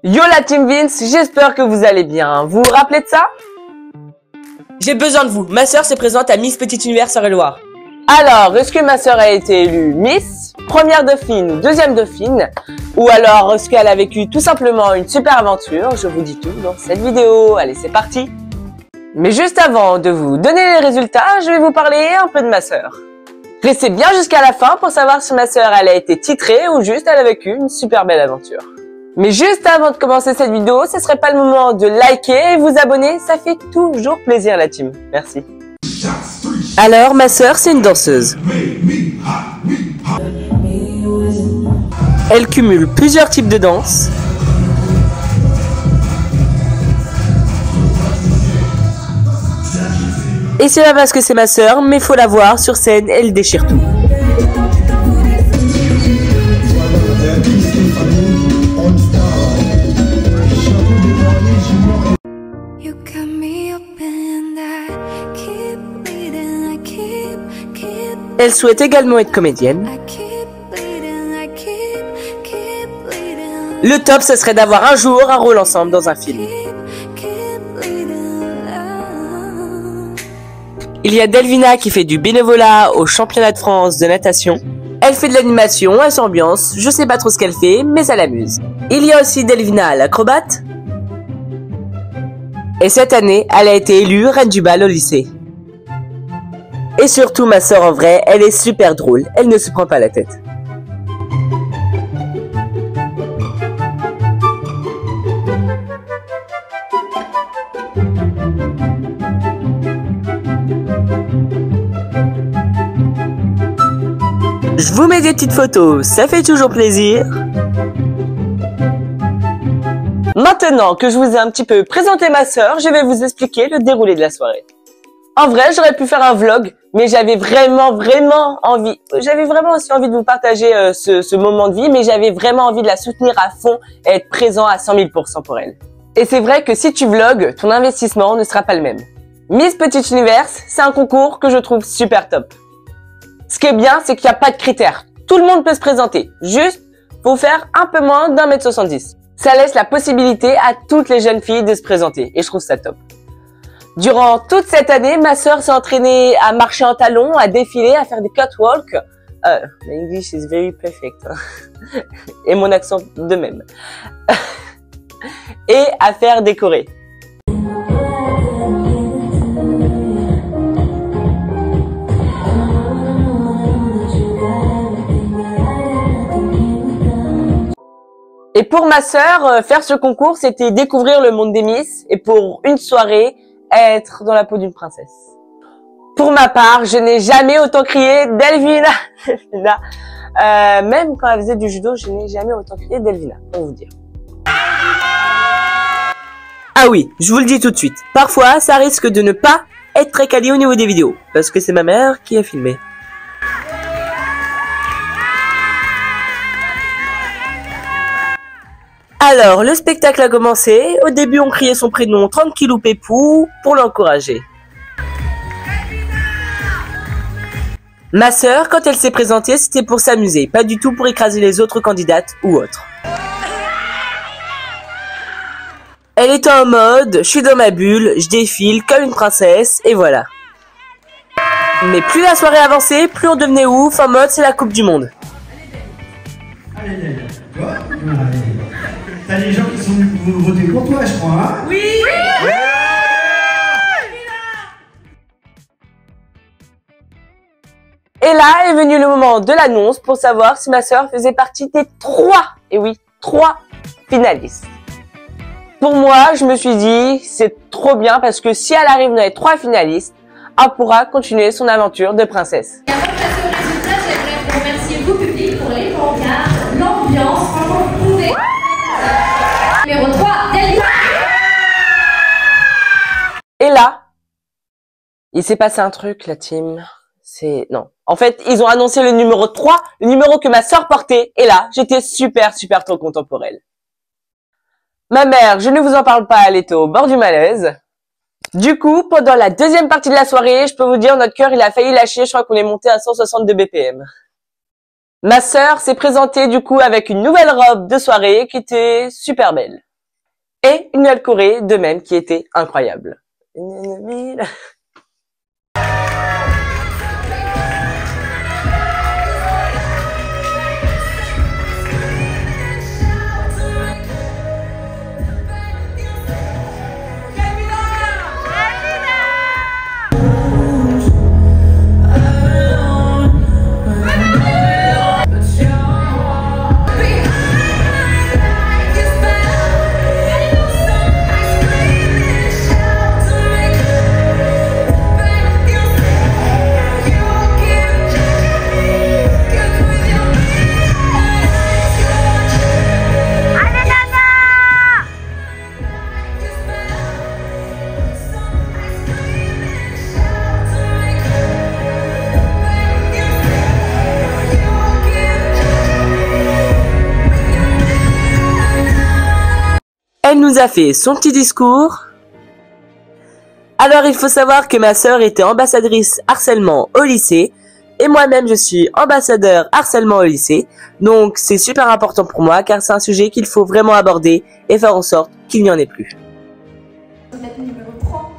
Yo la team Vince, j'espère que vous allez bien. Vous vous rappelez de ça? J'ai besoin de vous. Ma sœur se présente à Miss Petit Univers Eure-et-Loir. Alors, est-ce que ma sœur a été élue Miss, première dauphine, deuxième dauphine, ou alors est-ce qu'elle a vécu tout simplement une super aventure? Je vous dis tout dans cette vidéo. Allez, c'est parti. Mais juste avant de vous donner les résultats, je vais vous parler un peu de ma sœur. Restez bien jusqu'à la fin pour savoir si ma sœur elle a été titrée ou juste elle a vécu une super belle aventure. Mais juste avant de commencer cette vidéo, ce serait pas le moment de liker et vous abonner, ça fait toujours plaisir la team. Merci. Alors, ma sœur, c'est une danseuse. Elle cumule plusieurs types de danse. Et c'est pas parce que c'est ma sœur, mais faut la voir sur scène, elle déchire tout. Elle souhaite également être comédienne. Le top, ce serait d'avoir un jour un rôle ensemble dans un film. Il y a Delvina qui fait du bénévolat au championnat de France de natation. Elle fait de l'animation, elle s'ambiance, je sais pas trop ce qu'elle fait, mais ça l'amuse. Il y a aussi Delvina l'acrobate. Et cette année, elle a été élue reine du bal au lycée. Et surtout, ma sœur en vrai, elle est super drôle, elle ne se prend pas la tête. Je vous mets des petites photos, ça fait toujours plaisir. Maintenant que je vous ai un petit peu présenté ma sœur, je vais vous expliquer le déroulé de la soirée. En vrai, j'aurais pu faire un vlog, mais j'avais vraiment envie. J'avais vraiment aussi envie de vous partager ce moment de vie, mais j'avais vraiment envie de la soutenir à fond et être présent à 100 000% pour elle. Et c'est vrai que si tu vlogs, ton investissement ne sera pas le même. Miss Petit Univers, c'est un concours que je trouve super top. Ce qui est bien, c'est qu'il n'y a pas de critères. Tout le monde peut se présenter. Juste, faut faire un peu moins d'1m70. Ça laisse la possibilité à toutes les jeunes filles de se présenter. Et je trouve ça top. Durant toute cette année, ma sœur s'est entraînée à marcher en talons, à défiler, à faire des catwalks. My English is very perfect. Et mon accent de même. Et à faire des chorés. Et pour ma sœur, faire ce concours, c'était découvrir le monde des Miss et pour une soirée, être dans la peau d'une princesse. Pour ma part, je n'ai jamais autant crié Delvina, Delvina. Même quand elle faisait du judo, je n'ai jamais autant crié Delvina, pour vous dire. Ah oui, je vous le dis tout de suite. Parfois, ça risque de ne pas être très quali au niveau des vidéos, parce que c'est ma mère qui a filmé. Alors, le spectacle a commencé. Au début, on criait son prénom tranquille ou pépou pour l'encourager. Ma sœur, quand elle s'est présentée, c'était pour s'amuser, pas du tout pour écraser les autres candidates ou autres. Elle était en mode, je suis dans ma bulle, je défile comme une princesse, et voilà. Mais plus la soirée avançait, plus on devenait ouf, en mode c'est la Coupe du Monde. T'as des gens qui sont venus voter pour toi, je crois, hein? Oui, oui. Et là est venu le moment de l'annonce pour savoir si ma sœur faisait partie des 3, et oui, 3 finalistes. Pour moi, je me suis dit, c'est trop bien parce que si elle arrive dans les 3 finalistes, elle pourra continuer son aventure de princesse. Et avant de passer au résultat, j'aimerais vous remercier vous public pour les pancartes, l'ambiance, franchement vous pouvez. Numéro 3, Delvina. Et là, il s'est passé un truc, la team. Non. En fait, ils ont annoncé le numéro 3, le numéro que ma sœur portait. Et là, j'étais super trop content pour elle. Ma mère, je ne vous en parle pas, elle était au bord du malaise. Du coup, pendant la deuxième partie de la soirée, je peux vous dire, notre cœur, il a failli lâcher. Je crois qu'on est monté à 162 BPM. Ma sœur s'est présentée du coup avec une nouvelle robe de soirée qui était super belle. Et une nouvelle Corée de même qui était incroyable. Elle nous a fait son petit discours. Alors il faut savoir que ma sœur était ambassadrice harcèlement au lycée et moi-même je suis ambassadeur harcèlement au lycée. Donc c'est super important pour moi car c'est un sujet qu'il faut vraiment aborder et faire en sorte qu'il n'y en ait plus. Numéro 3.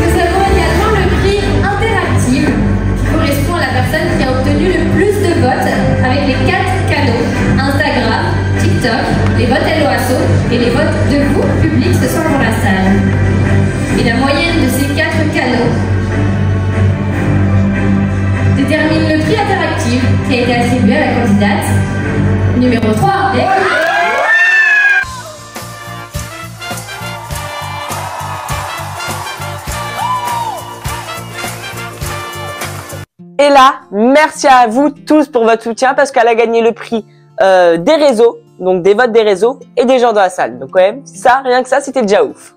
Nous avons également le prix Interactive qui correspond à la personne qui a obtenu le plus de votes avec les 4 canaux Instagram, TikTok, les votes LOASO et les votes de vous, public, ce soir dans la salle. Et la moyenne de ces 4 canaux détermine le prix Interactive qui a été attribué à la candidate numéro 3. Et là, merci à vous tous pour votre soutien parce qu'elle a gagné le prix des réseaux, donc des votes des réseaux et des gens dans la salle. Donc quand même, ça, rien que ça, c'était déjà ouf.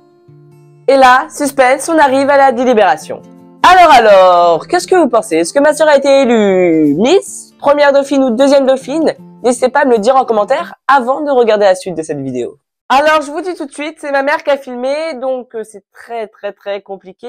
Et là, suspense, on arrive à la délibération. Alors, qu'est-ce que vous pensez? Est-ce que ma sœur a été élue Miss, première dauphine ou deuxième dauphine? N'hésitez pas à me le dire en commentaire avant de regarder la suite de cette vidéo. Alors, je vous dis tout de suite, c'est ma mère qui a filmé, donc c'est très compliqué.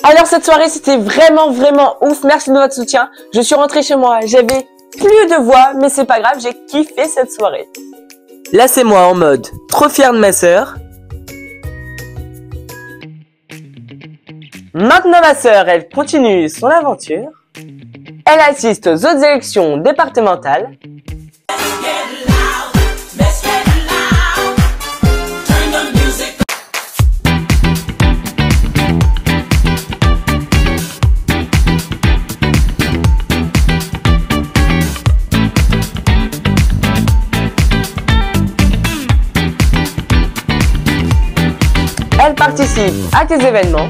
Alors cette soirée c'était vraiment ouf, merci de votre soutien. Je suis rentrée chez moi, j'avais plus de voix, mais c'est pas grave, j'ai kiffé cette soirée. Là c'est moi en mode trop fière de ma sœur. Maintenant ma sœur, elle continue son aventure. Elle assiste aux autres élections départementales. Elle participe à tes événements.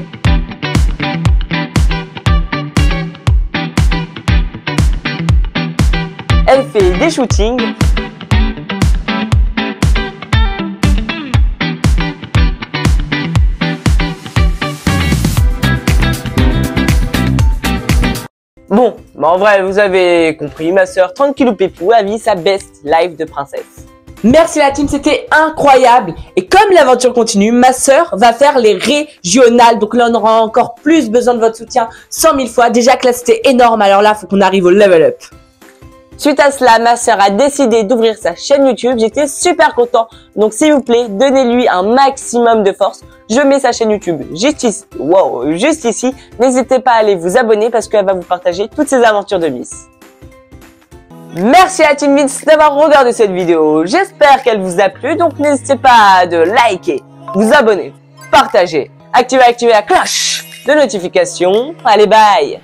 Elle fait des shootings. Bon, en vrai, vous avez compris, ma sœur, tranquillou pépou, a mis sa best life de princesse. Merci la team, c'était incroyable. Et comme l'aventure continue, ma sœur va faire les régionales. Donc là, on aura encore plus besoin de votre soutien 100 000 fois. Déjà que là, c'était énorme. Alors là, il faut qu'on arrive au level up. Suite à cela, ma sœur a décidé d'ouvrir sa chaîne YouTube. J'étais super content. Donc, s'il vous plaît, donnez-lui un maximum de force. Je mets sa chaîne YouTube juste ici. Wow, juste ici. N'hésitez pas à aller vous abonner parce qu'elle va vous partager toutes ses aventures de Miss. Merci à Team Miss d'avoir regardé cette vidéo. J'espère qu'elle vous a plu. Donc, n'hésitez pas à liker, vous abonner, partager, activer la cloche de notification. Allez, bye!